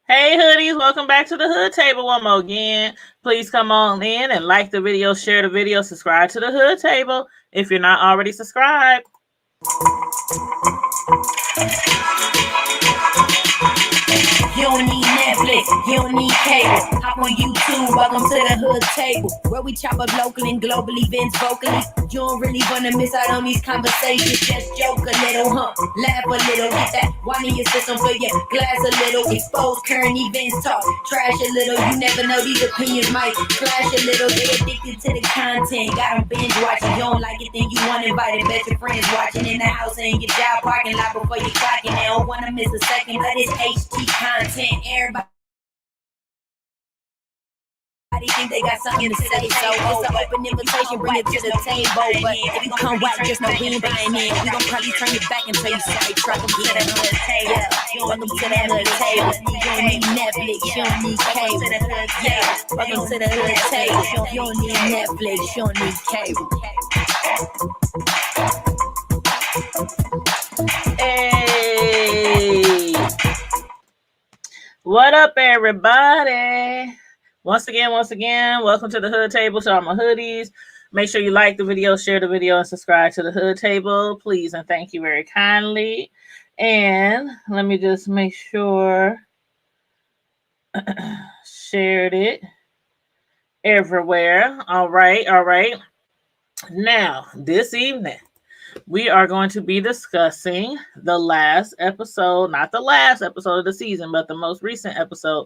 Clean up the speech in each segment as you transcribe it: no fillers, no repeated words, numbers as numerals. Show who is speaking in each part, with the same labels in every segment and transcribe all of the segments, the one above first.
Speaker 1: Hey hoodies, welcome back to the Hood Table one more again. Please come on in and like the video, share the video, subscribe to the Hood Table if you're not already subscribed.
Speaker 2: You don't need Netflix, you don't need cable. Hop on YouTube, welcome to the Hood Table, where we chop up local and global events vocally. You don't really wanna miss out on these conversations. Just joke a little, laugh a little, get that wine in your system, fill your glass a little. Expose current events, talk trash a little. You never know, these opinions might clash a little. They addicted to the content, got them binge watching. You don't like it, then you want invited. Bet your friends watching in the house and in your job parking lot before you clocking. They don't wanna miss a second, but it's HD content. Everybody think they got something to say, so it's an open invitation, bring it to the table. But if you come whack, just know we ain't buying in. We gon' probably turn it back until you say truck again. Yeah, welcome to the Hood Table. You don't need Netflix, you don't need cable. Yeah, welcome to the Hood Table. You don't need Netflix, you don't need cable.
Speaker 1: Hey, what up, everybody? Once again, welcome to the Hood Table. So I'm a hoodies. Make sure you like the video, share the video, and subscribe to the Hood Table, please, and thank you very kindly. And let me just make sure shared it everywhere. All right. Now, this evening, we are going to be discussing the last episode, not the last episode of the season, but the most recent episode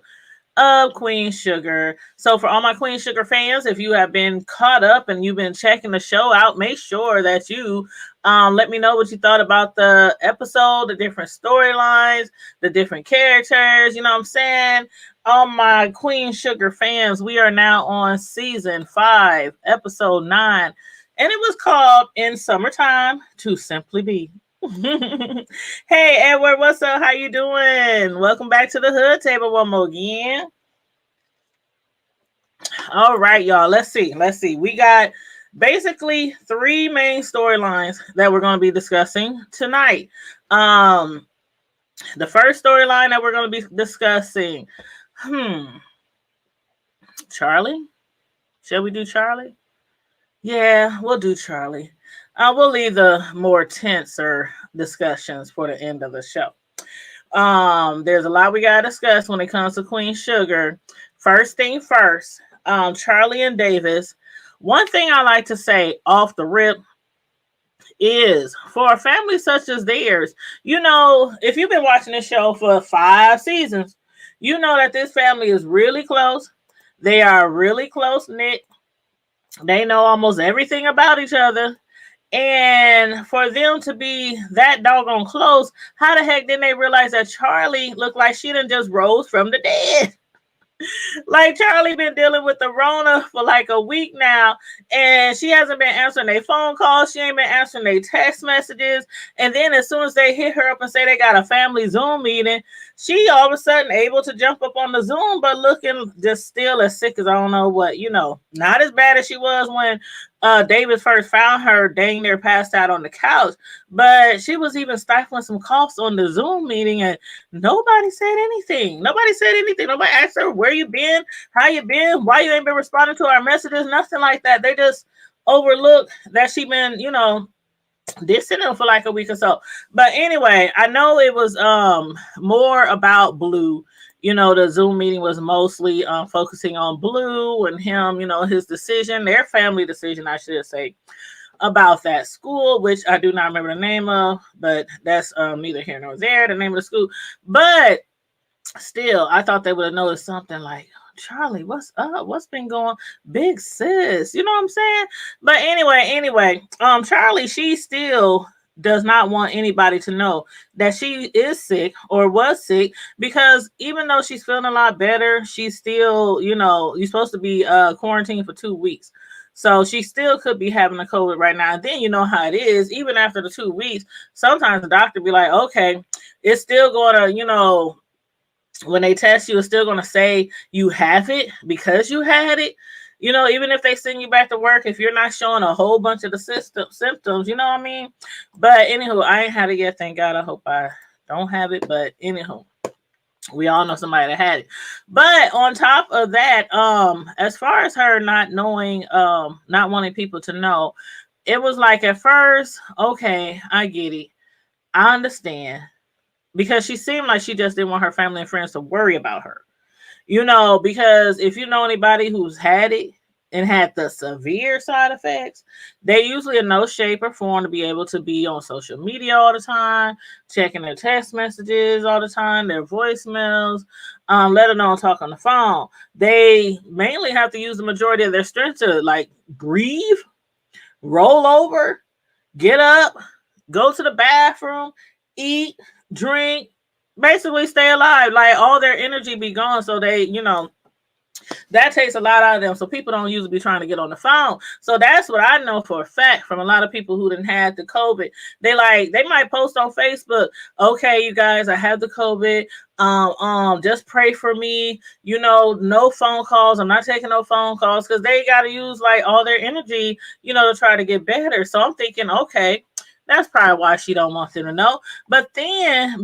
Speaker 1: of Queen Sugar. So for all my Queen Sugar fans, if you have been caught up and you've been checking the show out, make sure that you let me know what you thought about the episode, the different storylines, the different characters. You know what I'm saying? All my Queen Sugar fans, we are now on season 5, episode 9. And it was called In Summertime to Simply Be. Hey Edward, what's up? How you doing? Welcome back to the Hood Table one more again. All right, y'all. Let's see. We got basically 3 main storylines that we're going to be discussing tonight. The first storyline that we're going to be discussing. Charlie? Shall we do Charlie? Yeah, we'll do Charlie. We'll leave the more tenser discussions for the end of the show. There's a lot we gotta discuss when it comes to Queen Sugar. First thing first, Charlie and Davis. One thing I like to say off the rip is for a family such as theirs, you know, if you've been watching this show for 5 seasons, you know that this family is really close. They are really close knit. They know almost everything about each other. And for them to be that doggone close, how the heck didn't they realize that Charlie looked like she done just rose from the dead? Like Charlie been dealing with the Rona for like a week now, and she hasn't been answering their phone calls. She ain't been answering their text messages. And then as soon as they hit her up and say they got a family Zoom meeting, she all of a sudden able to jump up on the Zoom, but looking just still as sick as I don't know what, you know, not as bad as she was when David first found her dang near passed out on the couch, but she was even stifling some coughs on the Zoom meeting, and nobody said anything. Nobody asked her where you been, how you been, why you ain't been responding to our messages, nothing like that. They just overlooked that she been, you know, dissing them for like a week or so. But anyway, I know it was more about Blue. You know, the Zoom meeting was mostly focusing on Blue and him, you know, his decision, their family decision, I should say, about that school, which I do not remember the name of, but that's neither here nor there, the name of the school. But still, I thought they would have noticed something like, Charlie, what's up? What's been going? Big sis, you know what I'm saying? But anyway, Charlie, she still does not want anybody to know that she is sick or was sick, because even though she's feeling a lot better, she's still, you know, you're supposed to be quarantined for 2 weeks. So she still could be having a COVID right now. And then you know how it is, even after the 2 weeks, sometimes the doctor be like, okay, it's still gonna, you know, when they test you, it's still going to say you have it because you had it. You know, even if they send you back to work, if you're not showing a whole bunch of the symptoms, you know what I mean? But anywho, I ain't had it yet, thank God. I hope I don't have it, but anywho. We all know somebody that had it. But on top of that, as far as her not knowing, not wanting people to know, it was like at first, okay, I get it. I understand. Because she seemed like she just didn't want her family and friends to worry about her. Because if you know anybody who's had it and had the severe side effects, they usually in no shape or form to be able to be on social media all the time, checking their text messages all the time, their voicemails, let alone talk on the phone. They mainly have to use the majority of their strength to like breathe, roll over, get up, go to the bathroom, eat, drink, basically stay alive. Like all their energy be gone. So that takes a lot out of them. So people don't usually be trying to get on the phone. So that's what I know for a fact from a lot of people who didn't had the COVID. They might post on Facebook, okay, you guys, I have the COVID. Just pray for me. No phone calls. I'm not taking no phone calls because they got to use like all their energy, to try to get better. So I'm thinking, okay, that's probably why she don't want them to know. But then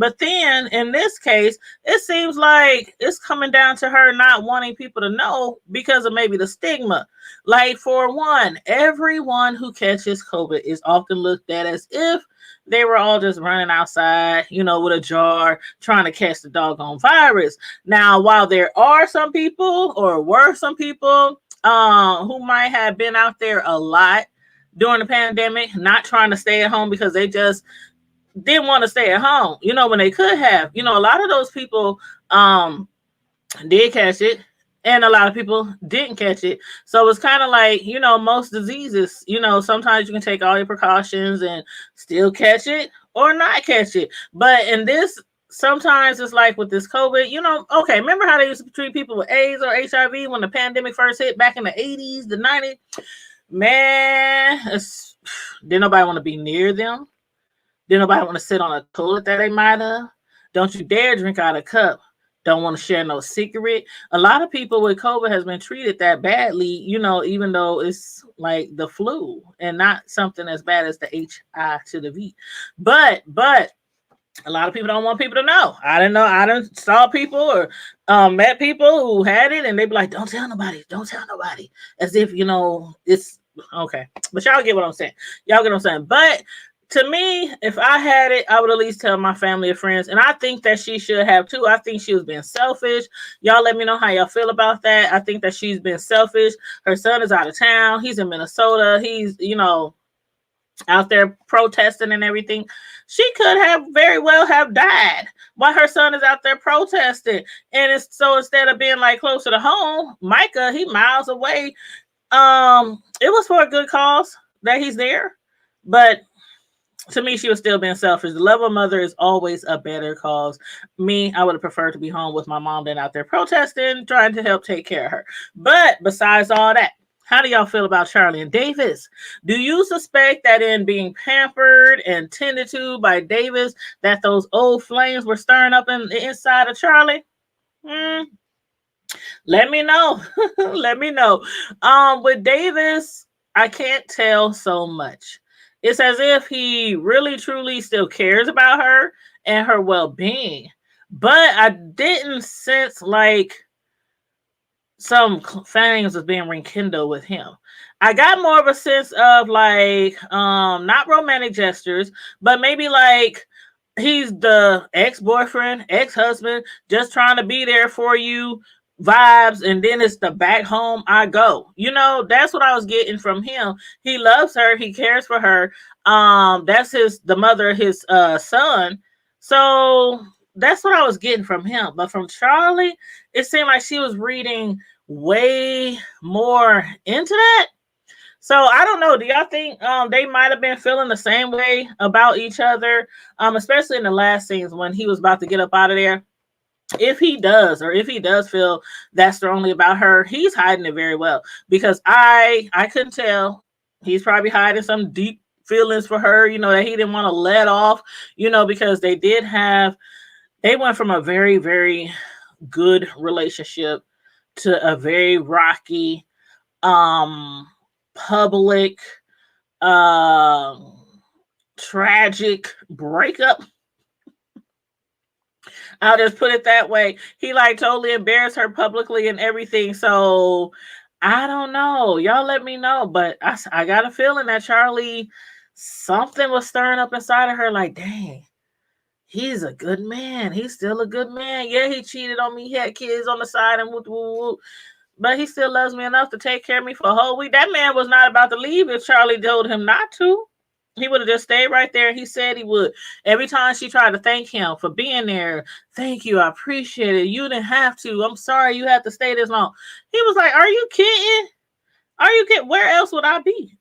Speaker 1: in this case, it seems like it's coming down to her not wanting people to know because of maybe the stigma. Like for one, everyone who catches COVID is often looked at as if they were all just running outside, with a jar trying to catch the doggone virus. Now, while there are some people or were some people who might have been out there a lot during the pandemic, not trying to stay at home because they just didn't want to stay at home, when they could have. A lot of those people did catch it, and a lot of people didn't catch it. So it's kind of like, most diseases, sometimes you can take all your precautions and still catch it or not catch it. But in this, sometimes it's like with this COVID, okay, remember how they used to treat people with AIDS or HIV when the pandemic first hit back in the 80s, the 90s? Man, didn't nobody want to be near them. Didn't nobody want to sit on a toilet that they might have. Don't you dare drink out of a cup. Don't want to share no cigarette. A lot of people with COVID has been treated that badly, even though it's like the flu and not something as bad as the HIV. But a lot of people don't want people to know. I didn't know. I didn't saw people or met people who had it, and they be like, "Don't tell nobody. Don't tell nobody," as if it's okay. But y'all get what I'm saying. Y'all get what I'm saying. But to me, if I had it, I would at least tell my family and friends, and I think that she should have too. I think she was being selfish. Y'all let me know how y'all feel about that. I think that she's been selfish. Her son is out of town. He's in Minnesota. He's out there protesting and everything. She could have very well have died while her son is out there protesting. And so instead of being like closer to home, Micah, he miles away. It was for a good cause that he's there. But to me, she was still being selfish. The love of mother is always a better cause. Me, I would have preferred to be home with my mom than out there protesting, trying to help take care of her. But besides all that, how do y'all feel about Charlie and Davis? Do you suspect that in being pampered and tended to by Davis, that those old flames were stirring up in the inside of Charlie? Let me know. Let me know. With Davis, I can't tell so much. It's as if he really truly still cares about her and her well-being. But I didn't sense like some things was being rekindled with him. I got more of a sense of like not romantic gestures, but maybe like he's the ex-boyfriend, ex-husband, just trying to be there for you vibes, and then it's the back home I go. That's what I was getting from him. He loves her, he cares for her. That's the mother of his son. So that's what I was getting from him. But from Charlie, it seemed like she was reading way more into that. So I don't know. Do y'all think they might have been feeling the same way about each other? Especially in the last scenes when he was about to get up out of there. If he does feel that strongly about her, he's hiding it very well. Because I couldn't tell. He's probably hiding some deep feelings for her, that he didn't want to let off, because they went from a very, very good relationship to a very rocky, public, tragic breakup. I'll just put it that way. He like totally embarrassed her publicly and everything. So I don't know. Y'all let me know. But I got a feeling that Charlie, something was stirring up inside of her. Like, dang, he's a good man. He's still a good man. Yeah, he cheated on me. He had kids on the side and woo woo woo. But he still loves me enough to take care of me for a whole week. That man was not about to leave if Charlie told him not to. He would have just stayed right there. He said he would. Every time she tried to thank him for being there, thank you, I appreciate it. You didn't have to. I'm sorry you had to stay this long. He was like, are you kidding? Are you kidding? Where else would I be?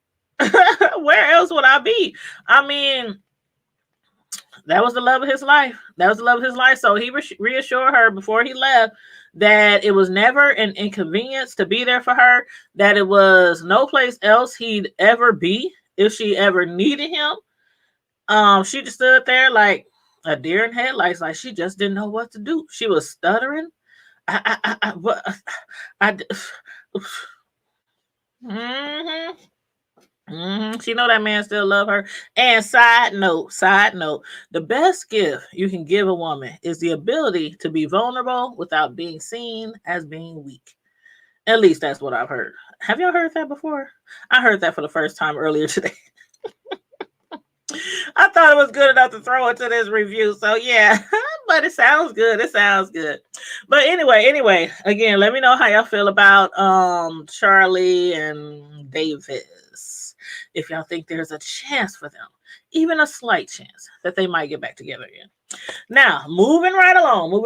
Speaker 1: Where else would I be? I mean, that was the love of his life. That was the love of his life. So he reassured her before he left that it was never an inconvenience to be there for her, that it was no place else he'd ever be if she ever needed him. She just stood there like a deer in headlights, like she just didn't know what to do. She was stuttering. What? Mm-hmm. Mm-hmm. She know that man still love her. And side note, the best gift you can give a woman is the ability to be vulnerable without being seen as being weak. At least that's what I've heard. Have y'all heard that before? I heard that for the first time earlier today. I thought it was good enough to throw into this review. So yeah, but it sounds good. It sounds good. But anyway, again, let me know how y'all feel about Charlie and Davis. If y'all think there's a chance for them, even a slight chance that they might get back together again. Now, moving right along. What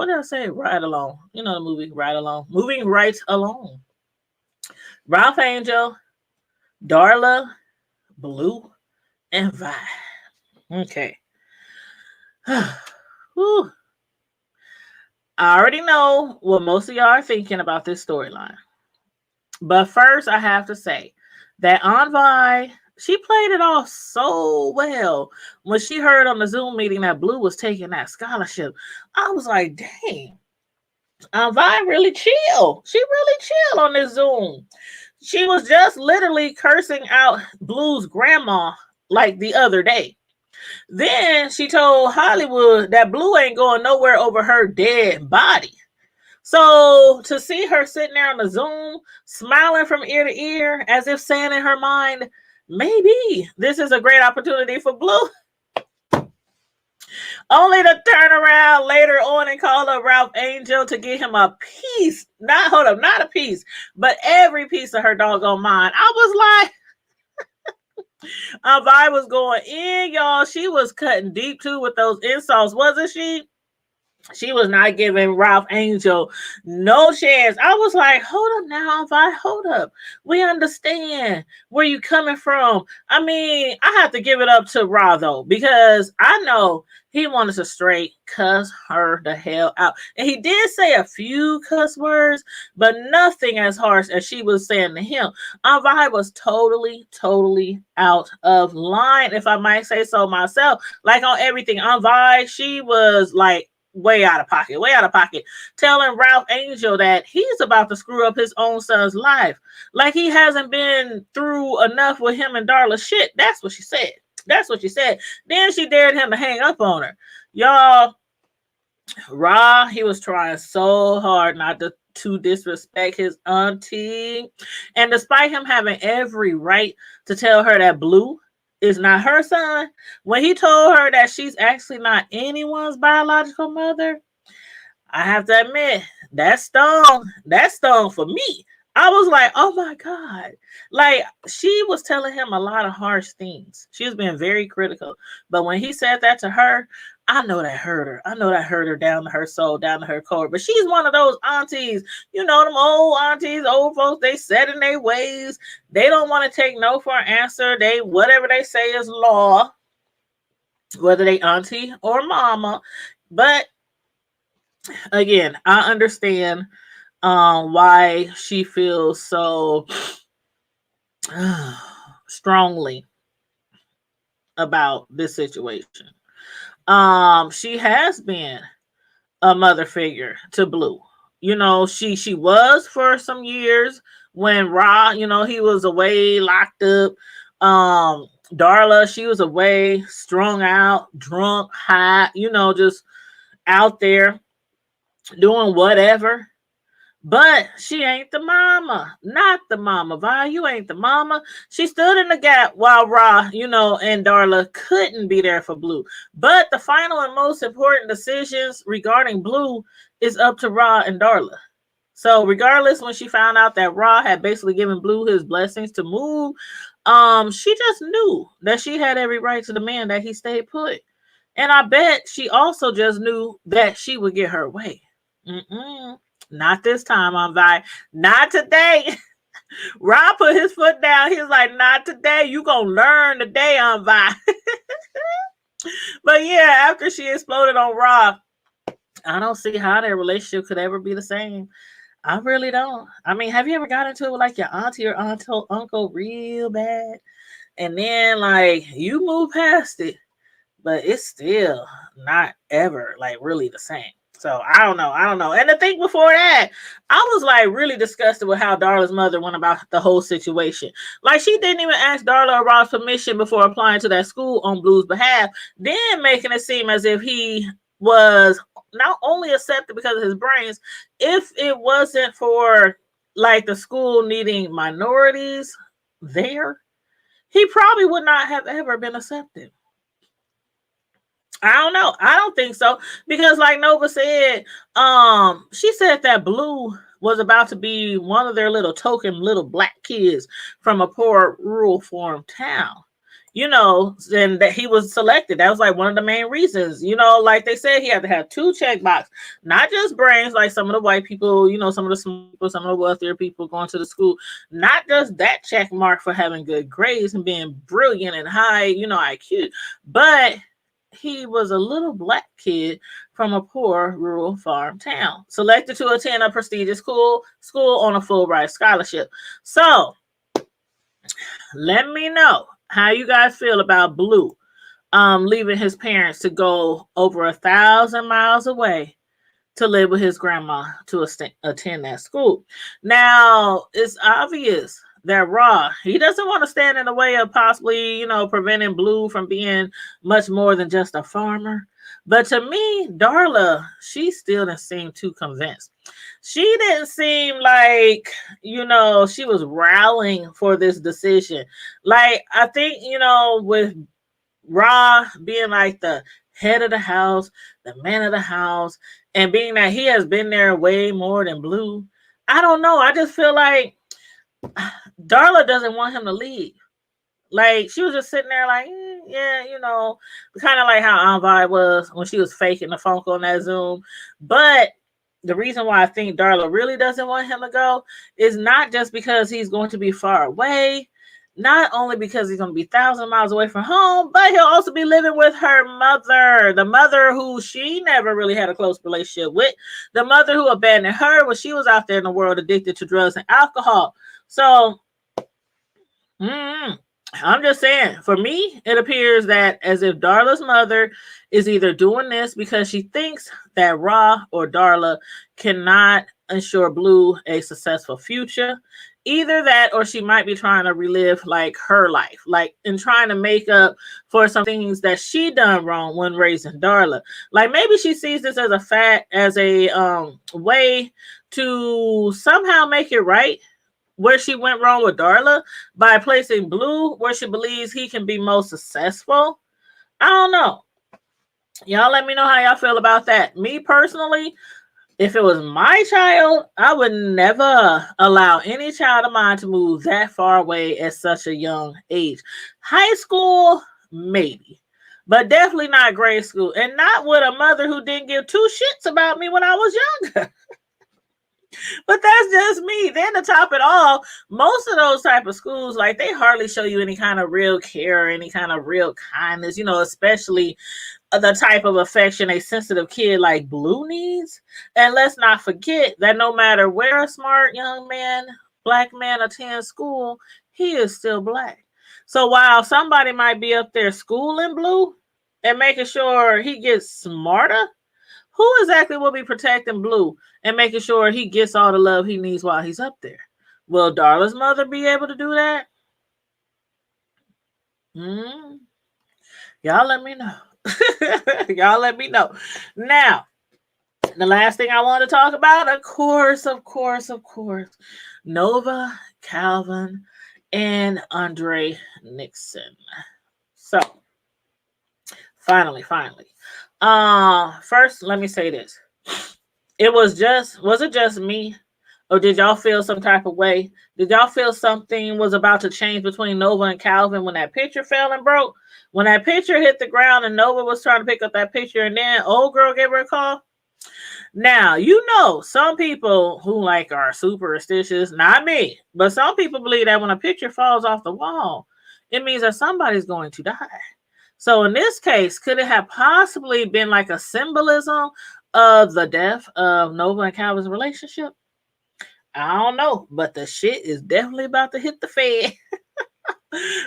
Speaker 1: did I say? Right along. You know the movie Right Along. Moving right along. Ralph Angel, Darla, Blue, and Vi. Okay. Whew. I already know what most of y'all are thinking about this storyline. But first, I have to say that Aunt Vi, she played it off so well. When she heard on the Zoom meeting that Blue was taking that scholarship, I was like, dang, Aunt Vi really chill. She really chill on this Zoom. She was just literally cursing out Blue's grandma like the other day. Then she told Hollywood that Blue ain't going nowhere over her dead body. So to see her sitting there on the Zoom, smiling from ear to ear, as if saying in her mind, maybe this is a great opportunity for Blue. Only to turn around later on and call up Ralph Angel to get him a piece. Not a piece, but every piece of her doggone mind. I was like, Vi was going in, y'all. She was cutting deep too with those insults, wasn't she? She was not giving Ralph Angel no chance. I was like, hold up now, Vi, hold up. We understand where you coming from. I mean, I have to give it up to Ra, though, because I know he wanted to straight cuss her the hell out. And he did say a few cuss words, but nothing as harsh as she was saying to him. Vi was totally out of line, if I might say so myself. Like on everything. Vi, she was like, way out of pocket, telling Ralph Angel that he's about to screw up his own son's life. Like he hasn't been through enough with him and Darla shit. That's what she said. Then she dared him to hang up on her. Y'all, Ra, he was trying so hard not to disrespect his auntie. And despite him having every right to tell her that Blue is not her son, when he told her that she's actually not anyone's biological mother, I have to admit, that stung for me. I was like, oh my God. Like, she was telling him a lot of harsh things. She was being very critical. But when he said that to her, I know that hurt her. I know that hurt her down to her soul, down to her core. But she's one of those aunties, you know, them old aunties, old folks, they set in their ways. They don't want to take no for an answer. They, whatever they say is law, whether they auntie or mama. But again, I understand why she feels so strongly about this situation. She has been a mother figure to Blue. You know, she was for some years when Ra, you know, he was away, locked up. Darla, she was away, strung out, drunk, high, just out there doing whatever. But she ain't the mama. Not the mama. Vi, you ain't the mama. She stood in the gap while Ra, and Darla couldn't be there for Blue. But the final and most important decisions regarding Blue is up to Ra and Darla. So regardless, when she found out that Ra had basically given Blue his blessings to move, she just knew that she had every right to demand that he stay put. And I bet she also just knew that she would get her way. Not this time, on Vi. Not today. Rob put his foot down. He was like, not today. You gonna learn today, on Vi. But yeah, after she exploded on Rob, I don't see how their relationship could ever be the same. I really don't. I mean, have you ever got into it with like your auntie or uncle real bad? And then like you move past it, but it's still not ever like really the same. So I don't know. And the thing before that, I was like really disgusted with how Darla's mother went about the whole situation. Like she didn't even ask Darla or Rob's permission before applying to that school on Blue's behalf, then making it seem as if he was not only accepted because of his brains, if it wasn't for like the school needing minorities there, he probably would not have ever been accepted. I don't know. I don't think so. Because like Nova said, she said that Blue was about to be one of their little token little black kids from a poor rural farm town. And that he was selected. That was like one of the main reasons. Like they said, he had to have 2 check boxes, not just brains, like some of the white people, some of the smart people, some of the wealthier people going to the school. Not just that check mark for having good grades and being brilliant and high, IQ, but he was a little black kid from a poor rural farm town, selected to attend a prestigious school on a Fulbright scholarship. So let me know how you guys feel about Blue leaving his parents to go over 1,000 miles away to live with his grandma to attend that school. Now, it's obvious that Ra, he doesn't want to stand in the way of possibly, preventing Blue from being much more than just a farmer. But to me, Darla, she still didn't seem too convinced. She didn't seem like, she was rallying for this decision. Like, I think, with Ra being like the head of the house, the man of the house, and being that he has been there way more than Blue, I don't know. I just feel like Darla doesn't want him to leave. Like, she was just sitting there like, yeah, kind of like how Aunt Vi was when she was faking the funk on that Zoom. But the reason why I think Darla really doesn't want him to go is not just because he's going to be far away, not only because he's going to be 1,000 miles away from home, but he'll also be living with her mother, the mother who she never really had a close relationship with, the mother who abandoned her when she was out there in the world addicted to drugs and alcohol. So, I'm just saying, for me, it appears that as if Darla's mother is either doing this because she thinks that Ra or Darla cannot ensure Blue a successful future. Either that, or she might be trying to relive like her life, like and trying to make up for some things that she done wrong when raising Darla. Like maybe she sees this as a way to somehow make it right where she went wrong with Darla by placing Blue where she believes he can be most successful. I don't know. Y'all let me know how y'all feel about that. Me personally, if it was my child, I would never allow any child of mine to move that far away at such a young age. High school, maybe, but definitely not grade school, and not with a mother who didn't give 2 shits about me when I was younger. But that's just me. Then to top it all, most of those type of schools, like they hardly show you any kind of real care, any kind of real kindness, especially the type of affection a sensitive kid like Blue needs. And let's not forget that no matter where a smart young man, black man attends school, he is still black. So while somebody might be up there schooling Blue and making sure he gets smarter, who exactly will be protecting Blue and making sure he gets all the love he needs while he's up there? Will Darla's mother be able to do that? Mm, y'all let me know. Y'all let me know. Now, the last thing I want to talk about, of course, Nova, Calvin, and Andre Nixon. So, finally. First, let me say this. Was it just me? Or did y'all feel some type of way? Did y'all feel something was about to change between Nova and Calvin when that picture fell and broke? When that picture hit the ground and Nova was trying to pick up that picture and then old girl gave her a call? Now, some people who like are superstitious, not me, but some people believe that when a picture falls off the wall, it means that somebody's going to die. So in this case, could it have possibly been like a symbolism of the death of Nova and Calvin's relationship? I don't know, but the shit is definitely about to hit the fan.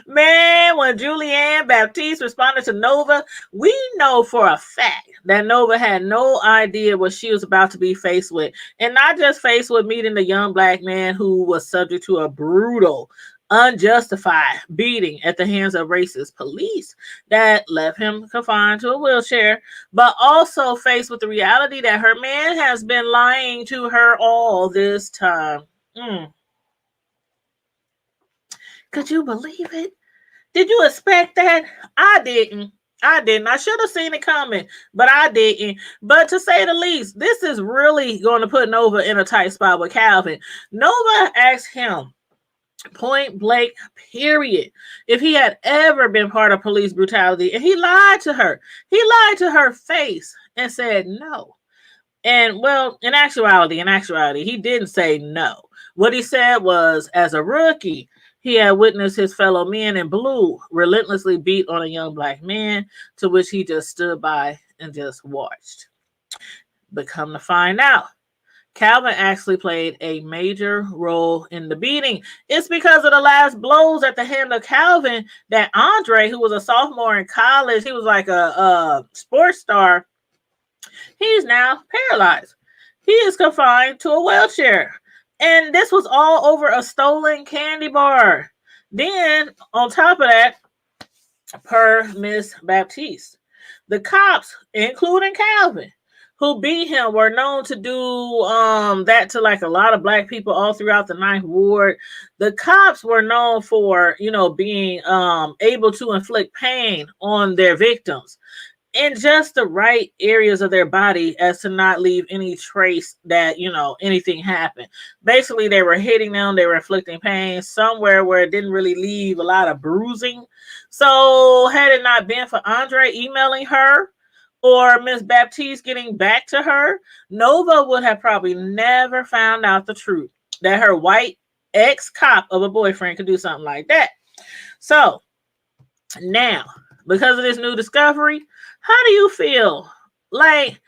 Speaker 1: Man, when Julianne Baptiste responded to Nova, we know for a fact that Nova had no idea what she was about to be faced with. And not just faced with meeting the young black man who was subject to a brutal, unjustified beating at the hands of racist police that left him confined to a wheelchair, but also faced with the reality that her man has been lying to her all this time. Could you believe it? Did you expect that? I didn't. I should have seen it coming, but I didn't. But to say the least, this is really going to put Nova in a tight spot with Calvin. Nova asked him point blank, period, if he had ever been part of police brutality, and he lied to her. He lied to her face and said no. And well, in actuality, he didn't say no. What he said was, as a rookie, he had witnessed his fellow men in blue relentlessly beat on a young black man, to which he just stood by and just watched. But come to find out, Calvin actually played a major role in the beating. It's because of the last blows at the hand of Calvin that Andre, who was a sophomore in college, he was like a sports star, he's now paralyzed. He is confined to a wheelchair. And this was all over a stolen candy bar. Then, on top of that, per Miss Baptiste, the cops, including Calvin, who beat him, were known to do that to like a lot of black people all throughout the Ninth Ward. The cops were known for, being able to inflict pain on their victims in just the right areas of their body as to not leave any trace that, anything happened. Basically, they were hitting them, they were inflicting pain somewhere where it didn't really leave a lot of bruising. So had it not been for Andre emailing her or Miss Baptiste getting back to her, Nova would have probably never found out the truth that her white ex-cop of a boyfriend could do something like that. So now, because of this new discovery, how do you feel? Like,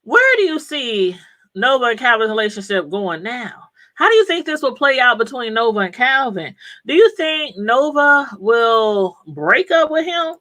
Speaker 1: where do you see Nova and Calvin's relationship going now? How do you think this will play out between Nova and Calvin? Do you think Nova will break up with him?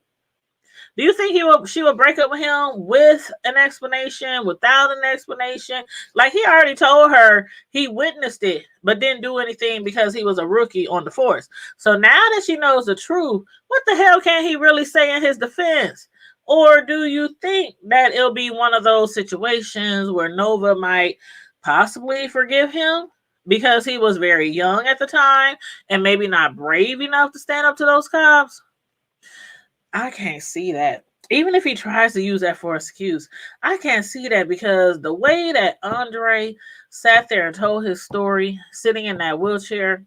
Speaker 1: Do you think she will break up with him with an explanation, without an explanation? Like, he already told her he witnessed it, but didn't do anything because he was a rookie on the force. So now that she knows the truth, what the hell can he really say in his defense? Or do you think that it'll be one of those situations where Nova might possibly forgive him because he was very young at the time and maybe not brave enough to stand up to those cops? I can't see that. Even if he tries to use that for excuse, I can't see that because the way that Andre sat there and told his story, sitting in that wheelchair,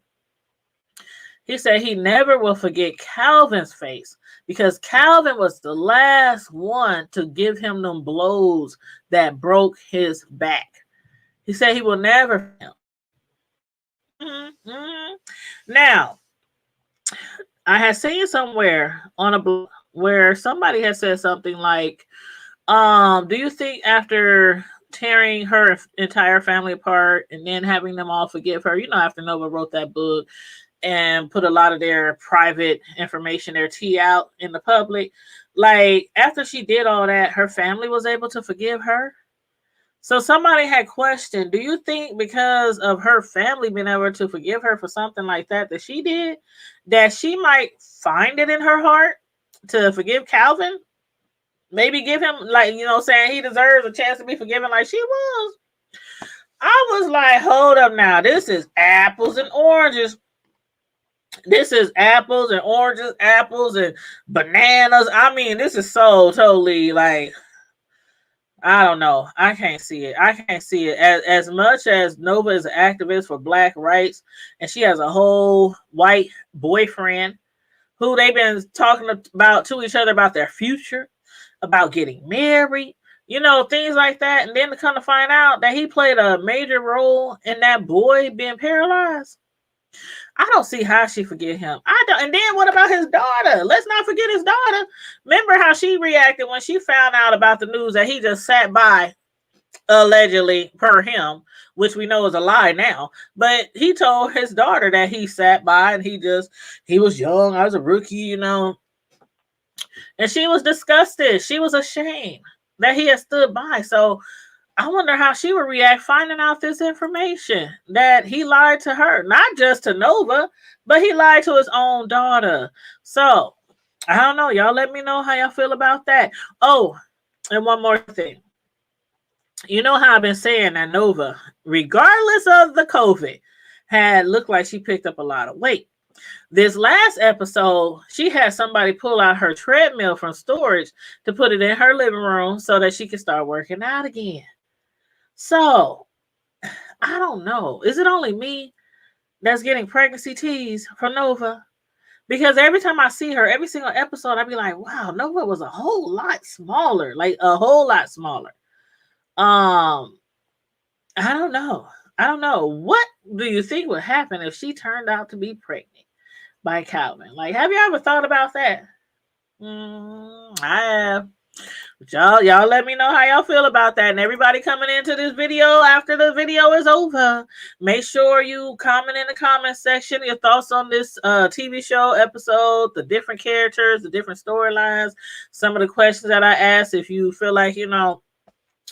Speaker 1: he said he never will forget Calvin's face because Calvin was the last one to give him them blows that broke his back. He said he will never. Now, I had seen somewhere on a blog where somebody had said something like, do you think after tearing her entire family apart and then having them all forgive her, after Nova wrote that book and put a lot of their private information, their tea out in the public, like after she did all that, her family was able to forgive her? So somebody had questioned, do you think because of her family being able to forgive her for something like that she did, that she might find it in her heart to forgive Calvin? Maybe give him, like, saying he deserves a chance to be forgiven like she was. I was like, hold up now. This is apples and oranges. This is apples and oranges, apples and bananas. I mean, this is so totally like, I don't know. I can't see it. I can't see it. As much as Nova is an activist for black rights, and she has a whole white boyfriend who they've been talking about to each other about their future, about getting married, things like that. And then to come to find out that he played a major role in that boy being paralyzed. I don't see how she forget him. I don't. And then what about his daughter? Let's not forget his daughter. Remember how she reacted when she found out about the news that he just sat by, allegedly, per him, which we know is a lie now. But he told his daughter that he sat by and he was young. I was a rookie, And she was disgusted. She was ashamed that he had stood by. So I wonder how she would react finding out this information, that he lied to her, not just to Nova, but he lied to his own daughter. So I don't know. Y'all let me know how y'all feel about that. Oh, and one more thing. You know how I've been saying that Nova, regardless of the COVID, had looked like she picked up a lot of weight. This last episode, she had somebody pull out her treadmill from storage to put it in her living room so that she could start working out again. So, I don't know. Is it only me that's getting pregnancy tease from Nova? Because every time I see her, every single episode, I'd be like, wow, Nova was a whole lot smaller. Like a whole lot smaller. I don't know. What do you think would happen if she turned out to be pregnant by Calvin? Like, have you ever thought about that? I have. Y'all let me know how y'all feel about that. And everybody coming into this video after the video is over, make sure you comment in the comment section your thoughts on this TV show episode, the different characters, the different storylines, some of the questions that I asked. If you feel like,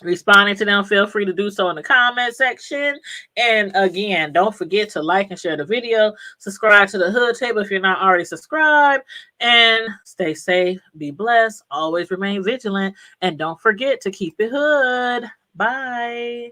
Speaker 1: responding to them, feel free to do so in the comment section. And again, don't forget to like and share the video. Subscribe to the Hood Table if you're not already subscribed. And stay safe, be blessed, always remain vigilant, and don't forget to keep it hood. Bye.